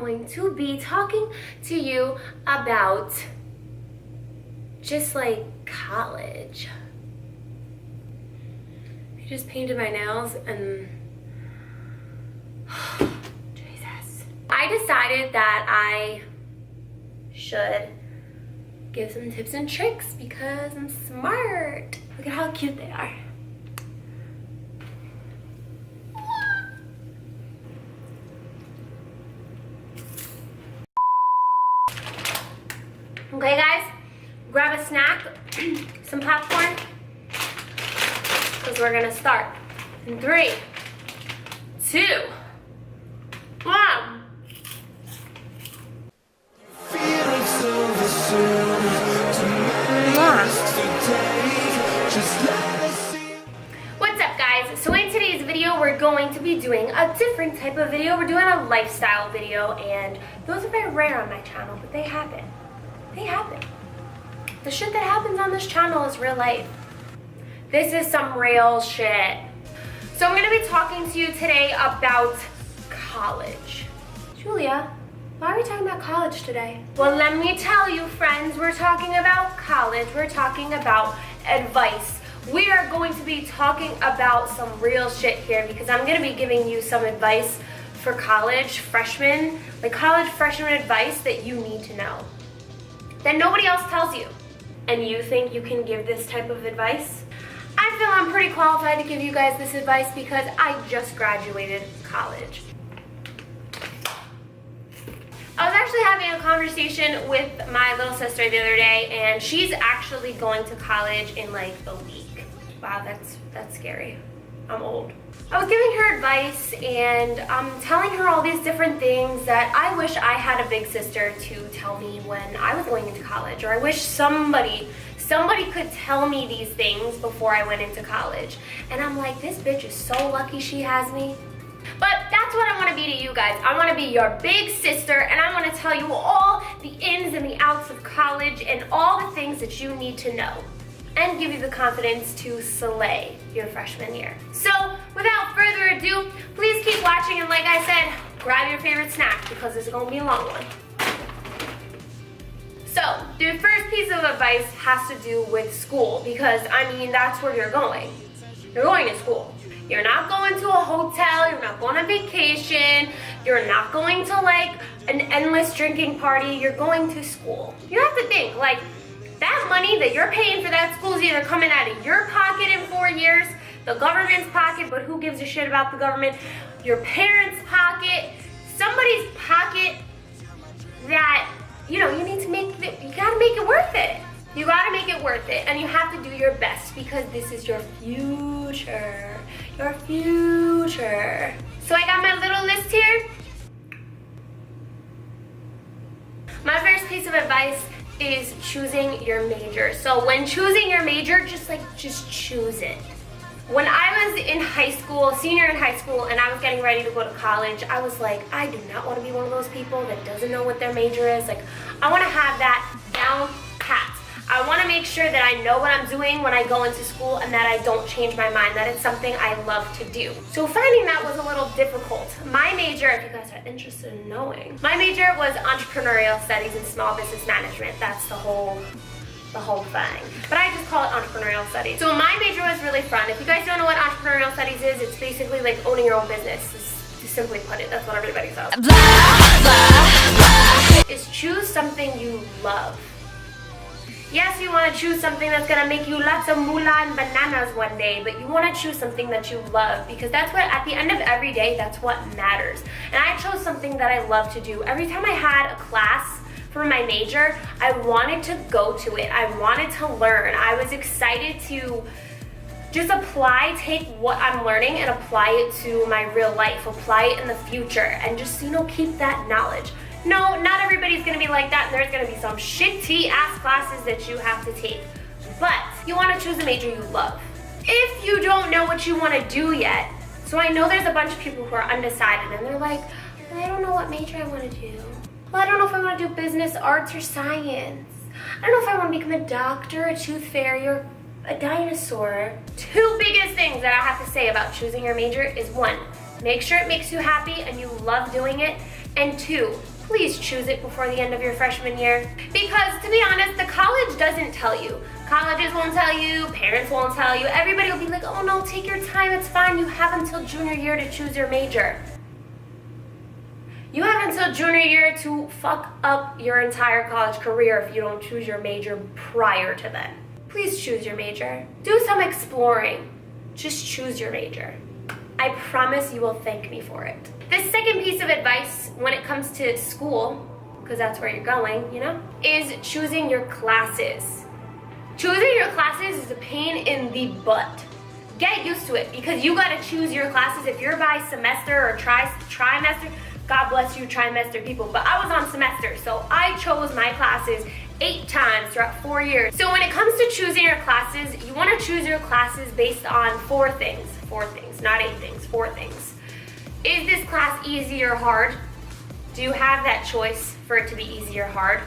going to be talking to you about just like college. I just painted my nails and Jesus. I decided that I should give some tips and tricks because I'm smart. Look at how cute they are. Okay guys, grab a snack, some popcorn, because we're gonna start in 3, 2, 1. What's up guys? So in today's video we're going to be doing a different type of video. We're doing a lifestyle video, and those are very rare on my channel, but they happen. They happen. The shit that happens on this channel is real life. This is some real shit. So I'm gonna be talking to you today about college. Julia, why are we talking about college today? Well, let me tell you friends, we're talking about college. We're talking about advice. We are going to be talking about some real shit here because I'm gonna be giving you some advice for college freshmen, like college freshman advice that you need to know, that nobody else tells you. And you think you can give this type of advice? I feel I'm pretty qualified to give you guys this advice because I just graduated college. I was actually having a conversation with my little sister the other day, and she's actually going to college in like a week. Wow, that's scary. I'm old. I was giving her advice and telling her all these different things that I wish I had a big sister to tell me when I was going into college, or I wish somebody could tell me these things before I went into college. And I'm like, this bitch is so lucky she has me. But that's what I want to be to you guys. I want to be your big sister, and I want to tell you all the ins and the outs of college and all the things that you need to know, and give you the confidence to slay your freshman year. So without further ado, please keep watching, and like I said, grab your favorite snack because this is gonna be a long one. So the first piece of advice has to do with school, because I mean, that's where you're going. You're going to school. You're not going to a hotel, you're not going on vacation, you're not going to like an endless drinking party, you're going to school. You have to think, like, that money that you're paying for that school is either coming out of your pocket in 4 years, the government's pocket, but who gives a shit about the government, your parents' pocket, somebody's pocket that, you know, you need to make it, you gotta make it worth it. You gotta make it worth it, and you have to do your best because this is your future. Your future. So I got my little list here. My first piece of advice is choosing your major. So when choosing your major, just choose it. When I was in high school, senior in high school, and I was getting ready to go to college, I was like, I do not want to be one of those people that doesn't know what their major is. Like, I want to have that down pat. I want to make sure that I know what I'm doing when I go into school and that I don't change my mind, that it's something I love to do. So finding that was a little difficult. My major, if you guys are interested in knowing, my major was entrepreneurial studies and small business management. That's the whole thing. But I just call it entrepreneurial studies. So my major was really fun. If you guys don't know what entrepreneurial studies is, it's basically like owning your own business. To simply put it, that's what everybody says. Blah, blah, blah. Is choose something you love. Yes, you want to choose something that's going to make you lots of moolah and bananas one day, but you want to choose something that you love, because that's what, at the end of every day, that's what matters. And I chose something that I love to do. Every time I had a class for my major, I wanted to go to it. I wanted to learn. I was excited to just take what I'm learning and apply it to my real life, apply it in the future, and just, you know, keep that knowledge. No, not everybody's gonna be like that, and there's gonna be some shitty ass classes that you have to take. But you wanna choose a major you love. If you don't know what you wanna do yet, so I know there's a bunch of people who are undecided and they're like, I don't know what major I wanna do. Well, I don't know if I wanna do business, arts, or science. I don't know if I wanna become a doctor, a tooth fairy, or a dinosaur. Two biggest things that I have to say about choosing your major is 1, make sure it makes you happy and you love doing it. And 2, please choose it before the end of your freshman year. Because to be honest, the college doesn't tell you. Colleges won't tell you, parents won't tell you. Everybody will be like, oh no, take your time, it's fine. You have until junior year to choose your major. You have until junior year to fuck up your entire college career if you don't choose your major prior to then. Please choose your major. Do some exploring. Just choose your major. I promise you will thank me for it. The second piece of advice when it comes to school, because that's where you're going, you know, is choosing your classes. Choosing your classes is a pain in the butt. Get used to it because you gotta choose your classes. If you're by semester or trimester, God bless you trimester people, but I was on semester, so I chose my classes 8 times throughout 4 years. So when it comes to choosing your classes, you wanna choose your classes based on 4 things, not 8 things, 4 things. Is this class easy or hard? Do you have that choice for it to be easy or hard?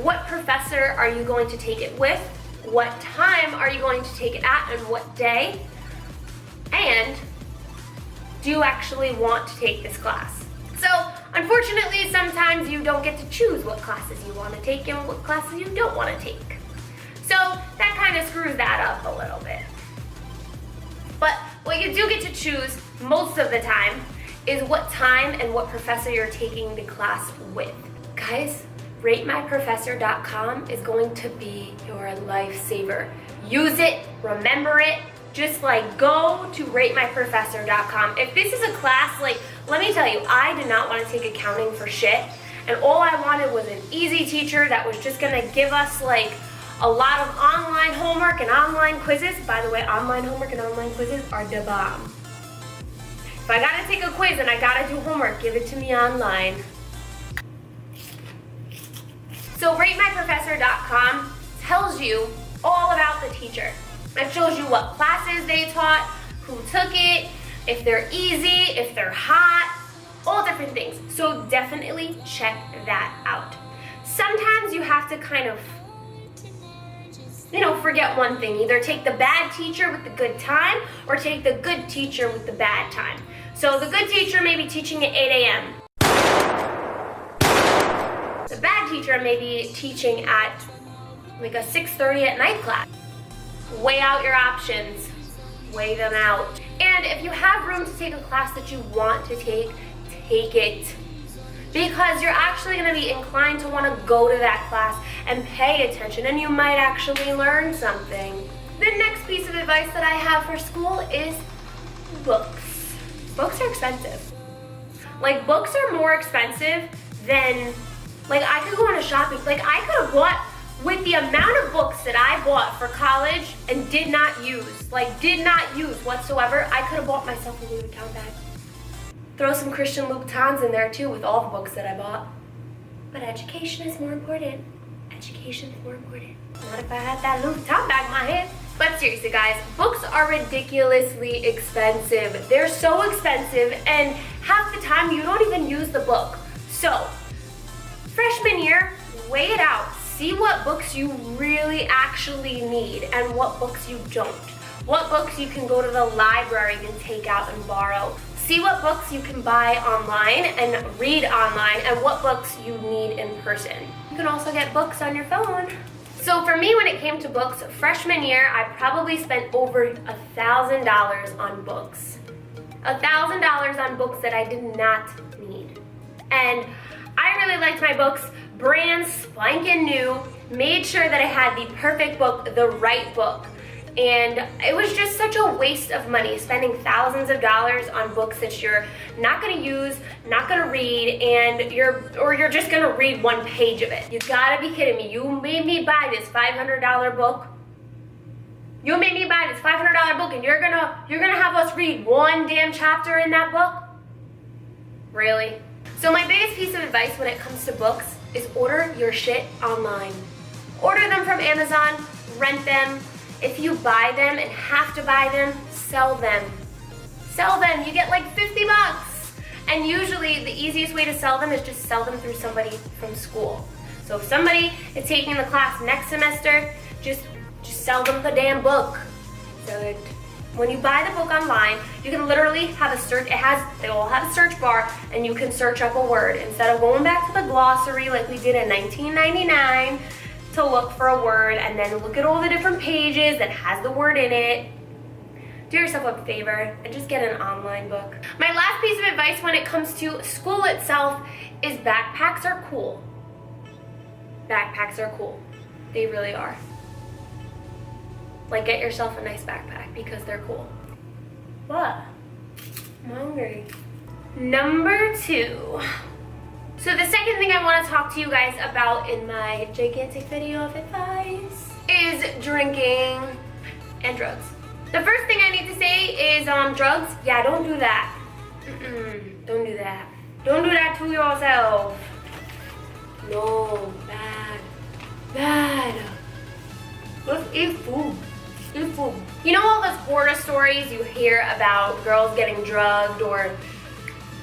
What professor are you going to take it with? What time are you going to take it at and what day? And do you actually want to take this class? So, unfortunately, sometimes you don't get to choose what classes you want to take and what classes you don't want to take. So, that kind of screws that up a little bit. But what you do get to choose most of the time is what time and what professor you're taking the class with. Guys, ratemyprofessor.com is going to be your lifesaver. Use it, remember it, just like go to ratemyprofessor.com. If this is a class, like, let me tell you, I did not want to take accounting for shit, and all I wanted was an easy teacher that was just gonna give us like a lot of online homework and online quizzes. By the way, online homework and online quizzes are the bomb. If I gotta take a quiz and I gotta do homework, give it to me online. So ratemyprofessor.com tells you all about the teacher. It shows you what classes they taught, who took it, if they're easy, if they're hot, all different things. So definitely check that out. Sometimes you have to kind of, forget one thing. Either take the bad teacher with the good time or take the good teacher with the bad time. So the good teacher may be teaching at 8 a.m. The bad teacher may be teaching at like a 6:30 at night class. Weigh out your options. Weigh them out. And if you have room to take a class that you want to take it. Because you're actually going to be inclined to want to go to that class and pay attention, and you might actually learn something. The next piece of advice that I have for school is books. Books are expensive. Like, books are more expensive than, like, I could go on a shopping, like, I could have bought, with the amount of books that I bought for college and did not use whatsoever, I could have bought myself a Louis Vuitton bag. Throw some Christian Louboutins in there too with all the books that I bought. But education is more important. Education is more important. Not if I had that Louis Vuitton bag in my head. But seriously guys, books are ridiculously expensive. They're so expensive and half the time you don't even use the book. So, freshman year, weigh it out. See what books you really actually need and what books you don't. What books you can go to the library and take out and borrow. See what books you can buy online and read online and what books you need in person. You can also get books on your phone. So for me, when it came to books, freshman year, I probably spent over $1,000 on books. $1,000 on books that I did not need. And I really liked my books, brand spanking new, made sure that I had the perfect book, the right book. And it was just such a waste of money, spending thousands of dollars on books that you're not gonna use, not gonna read, and you're just gonna read one page of it. You gotta be kidding me. You made me buy this $500 book. You made me buy this $500 book and you're gonna have us read one damn chapter in that book? Really? So my biggest piece of advice when it comes to books is order your shit online. Order them from Amazon, rent them. If you buy them and have to buy them, sell them. Sell them, you get like 50 bucks. And usually the easiest way to sell them is just sell them through somebody from school. So if somebody is taking the class next semester, just sell them the damn book. So When you buy the book online, you can literally have a search. They all have a search bar, and you can search up a word instead of going back to the glossary like we did in 1999 to look for a word and then look at all the different pages that has the word in it. Do yourself a favor and just get an online book. My last piece of advice when it comes to school itself is backpacks are cool. Backpacks are cool. They really are. Like, get yourself a nice backpack because they're cool. What? I'm hungry. Number 2. So the second thing I want to talk to you guys about in my gigantic video of advice is drinking and drugs. The first thing I need to say is drugs. Yeah, don't do that. Don't do that. Don't do that to yourself. No, bad. Bad. Let's eat food. Eat food. You know all those horror stories you hear about girls getting drugged or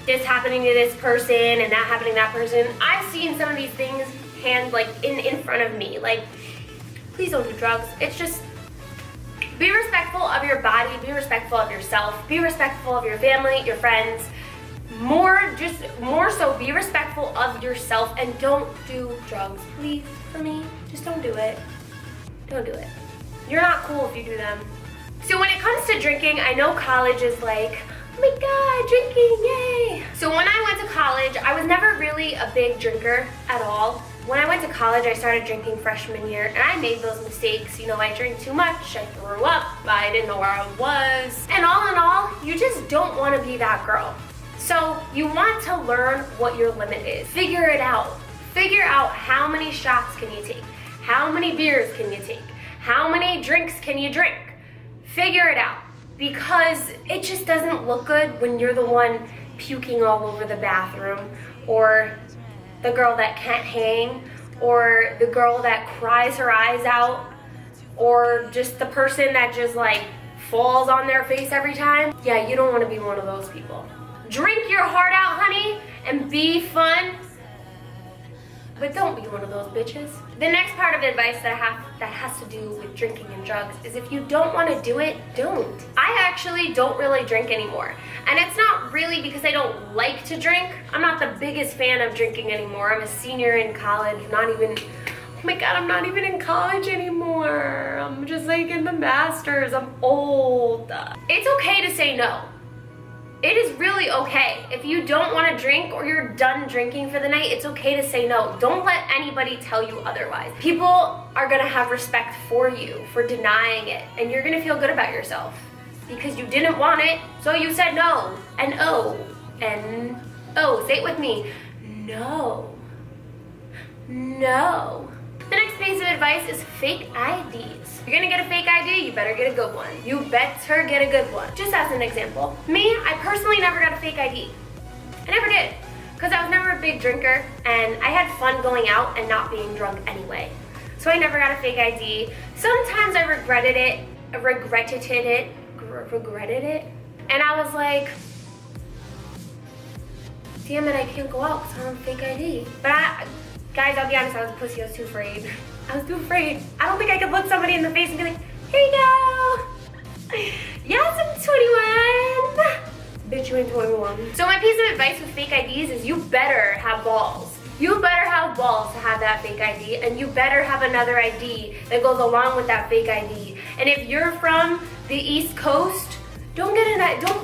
this happening to this person and that happening to that person? I've seen some of these things in front of me. Like, please don't do drugs. It's just, be respectful of your body, be respectful of yourself, be respectful of your family, your friends. More so, be respectful of yourself and don't do drugs. Please, for me, just don't do it. Don't do it. You're not cool if you do them. So when it comes to drinking, I know college is like, oh my God, drinking, yay. So when I went to college, I was never really a big drinker at all. When I went to college, I started drinking freshman year, and I made those mistakes. You know, I drank too much, I threw up, I didn't know where I was. And all in all, you just don't want to be that girl. So you want to learn what your limit is. Figure it out. Figure out how many shots can you take? How many beers can you take? How many drinks can you drink? Figure it out, because it just doesn't look good when you're the one puking all over the bathroom, or the girl that can't hang, or the girl that cries her eyes out, or just the person that just like falls on their face every time. Yeah, you don't want to be one of those people. Drink your heart out, honey, and be fun, but don't be one of those bitches. The next part of advice that has to do with drinking and drugs is if you don't want to do it, don't. I actually don't really drink anymore. And it's not really because I don't like to drink. I'm not the biggest fan of drinking anymore. I'm a senior in college, oh my God, I'm not even in college anymore. I'm just like in the masters, I'm old. It's okay to say no. It is really okay. If you don't want to drink or you're done drinking for the night, it's okay to say no. Don't let anybody tell you otherwise. People are gonna have respect for you for denying it, and you're gonna feel good about yourself because you didn't want it, so you said no. And say it with me. No. No. The next piece of advice is fake IDs. If you're gonna get a fake ID, you better get a good one. You better get a good one. Just as an example, me, I personally never got a fake ID. I never did, because I was never a big drinker, and I had fun going out and not being drunk anyway. So I never got a fake ID. Sometimes I regretted it, and I was like, damn it, I can't go out because I don't have a fake ID. But guys, I'll be honest, I was a pussy, I was too afraid. I was too afraid. I don't think I could look somebody in the face and be like, here you go. Yes, I'm 21. Bitch, you ain't 21. So my piece of advice with fake IDs is you better have balls. You better have balls to have that fake ID, and you better have another ID that goes along with that fake ID. And if you're from the East Coast, don't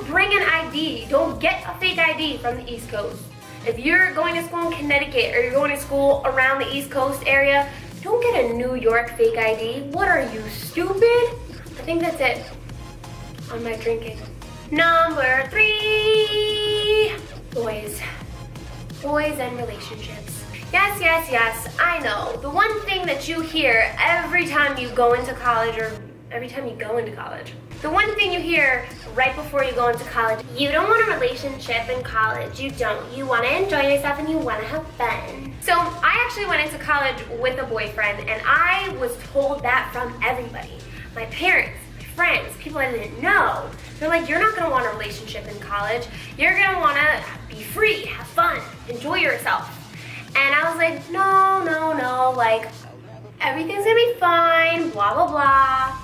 bring an ID. Don't get a fake ID from the East Coast. If you're going to school in Connecticut or you're going to school around the East Coast area, don't get a New York fake ID. What are you, stupid? I think that's it on my drinking. Number 3, boys. Boys and relationships. Yes, yes, yes, I know. The one thing that you hear every time you go into college, or every time you go into college, the one thing you hear right before you go into college, you don't want a relationship in college, you don't. You want to enjoy yourself and you want to have fun. So I actually went into college with a boyfriend, and I was told that from everybody. My parents, my friends, people I didn't know. They're like, you're not going to want a relationship in college. You're going to want to be free, have fun, enjoy yourself. And I was like, no, like, everything's going to be fine, blah, blah, blah.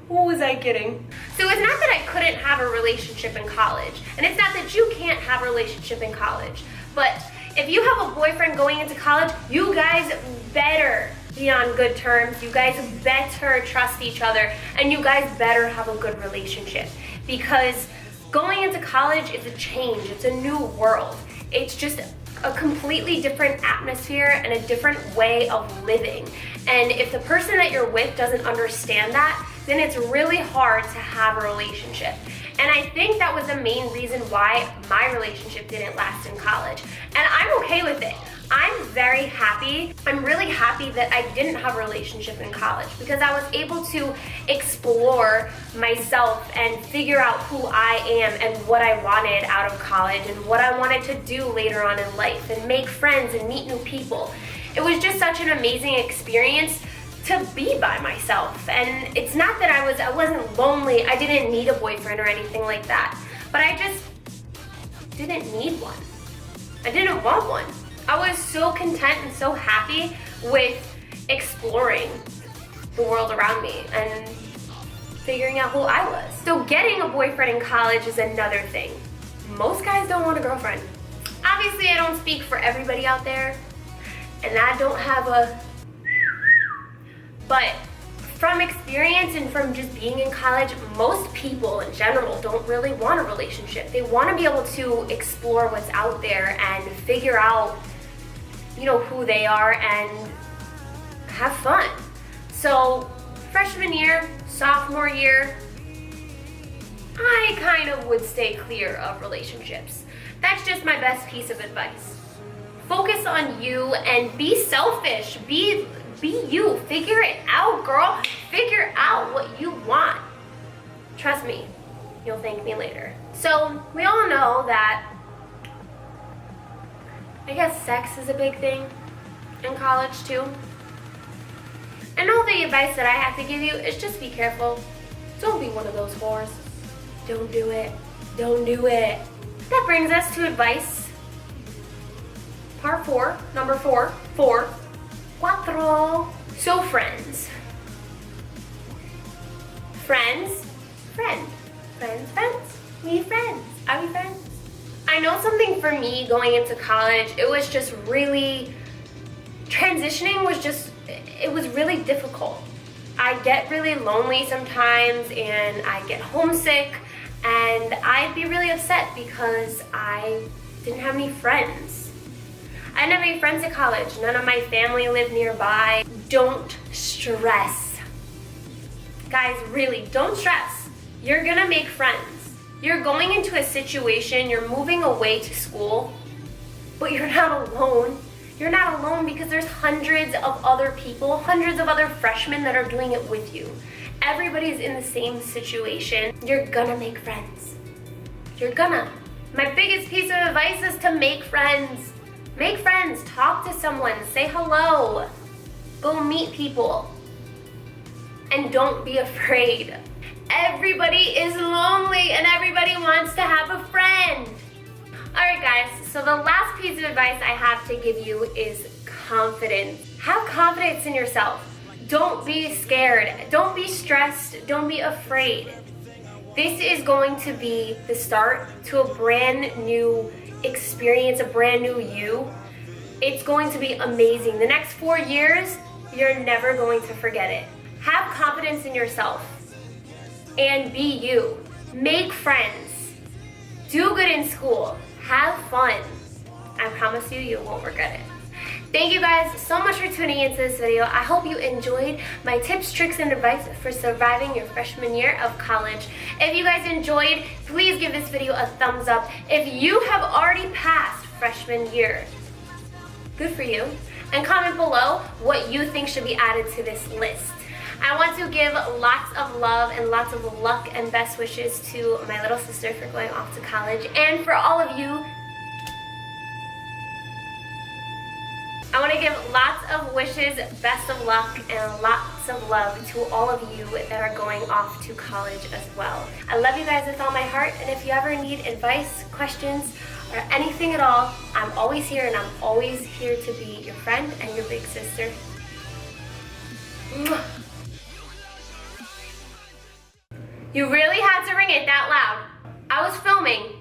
Who was I kidding? So it's not that I couldn't have a relationship in college, and it's not that you can't have a relationship in college, but if you have a boyfriend going into college, you guys better be on good terms, you guys better trust each other, and you guys better have a good relationship, because going into college is a change, it's a new world. It's just a completely different atmosphere and a different way of living. And if the person that you're with doesn't understand that, then it's really hard to have a relationship. And I think that was the main reason why my relationship didn't last in college. And I'm okay with it. I'm very happy. I'm really happy that I didn't have a relationship in college, because I was able to explore myself and figure out who I am and what I wanted out of college and what I wanted to do later on in life and make friends and meet new people. It was just such an amazing experience to be by myself. And it's not that I wasn't lonely. I didn't need a boyfriend or anything like that. But I just didn't need one. I didn't want one. I was so content and so happy with exploring the world around me and figuring out who I was. So getting a boyfriend in college is another thing. Most guys don't want a girlfriend. Obviously, I don't speak for everybody out there, and I don't have a... But from experience and from just being in college, most people in general don't really want a relationship. They want to be able to explore what's out there and figure out, you know, who they are and have fun. So freshman year, sophomore year, I kind of would stay clear of relationships. That's just my best piece of advice. Focus on you and be selfish. Be you. Figure it out, girl. Figure out what you want. Trust me, you'll thank me later. So we all know that, I guess, sex is a big thing in college too. And all the advice that I have to give you is just be careful. Don't be one of those whores. Don't do it. Don't do it. That brings us to advice part 4, number 4, 4, cuatro. So friends. Friends. We friends. Are we friends? I know something for me going into college, it was just really, transitioning was just, it was really difficult. I get really lonely sometimes and I get homesick, and I'd be really upset because I didn't have any friends. I didn't have any friends at college. None of my family lived nearby. Don't stress. Guys, really, don't stress. You're gonna make friends. You're going into a situation, you're moving away to school, but you're not alone. You're not alone because there's hundreds of other people, hundreds of other freshmen that are doing it with you. Everybody's in the same situation. You're gonna make friends. You're gonna. My biggest piece of advice is to make friends. Make friends, talk to someone, say hello, go meet people, and don't be afraid. Everybody is lonely and everybody wants to have a friend. Alright guys, so the last piece of advice I have to give you is confidence. Have confidence in yourself. Don't be scared. Don't be stressed. Don't be afraid. This is going to be the start to a brand new experience, a brand new you. It's going to be amazing. The next 4 years, you're never going to forget it. Have confidence in yourself and be you. Make friends. Do good in school. Have fun. I promise you, you won't regret it. Thank you guys so much for tuning into this video. I hope you enjoyed my tips, tricks, and advice for surviving your freshman year of college. If you guys enjoyed, please give this video a thumbs up. If you have already passed freshman year, good for you. And comment below what you think should be added to this list. I want to give lots of love and lots of luck and best wishes to my little sister for going off to college, and for all of you, I want to give lots of wishes, best of luck, and lots of love to all of you that are going off to college as well. I love you guys with all my heart, and if you ever need advice, questions, or anything at all, I'm always here, and I'm always here to be your friend and your big sister. Mwah. You really had to ring it that loud. I was filming.